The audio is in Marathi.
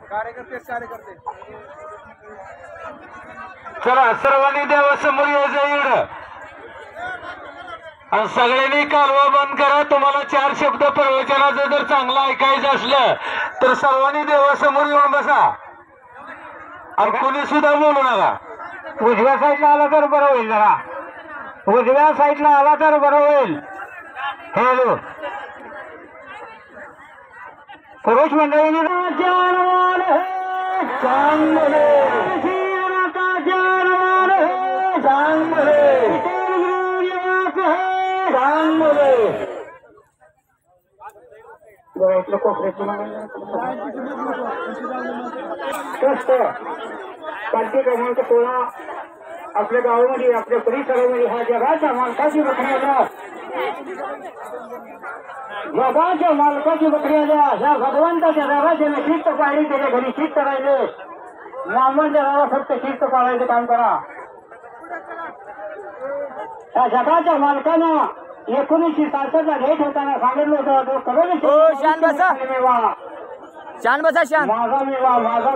कार्यकर्ते चला सर्वांनी देवासमोर यायचं इकडं आणि सगळ्यांनी कालवा बंद करा। तुम्हाला 4 शब्द प्रवचनाचं जर चांगलं ऐकायचं असलं तर सर्वांनी देवासमोर येऊन बसा आणि कोणी सुद्धा बोलू नका। उजव्या साईडला आला तर बरं होईल, जरा उजव्या साईडला आला तर बरं होईल। हॅलो पुरुष मंडळींनी पालखी क्रमांक 16 आपल्या गावामध्ये आपल्या परिसरामध्ये हा जगाच्या मालकाची बकरी आल्या, जगाच्या मालकाची बकरी आल्या। ह्या भगवंताच्या जगाच्या शिस्त पाळली, त्याच्या घरी शिस्त राहिले। ब्राह्मणच्या गावा फक्त शिस्त पाळायचं काम करा। त्या जगाच्या मालकानं 1966 ला भेट होताना सांगितलं होतं, शान बसा शान माझा मेवा माझा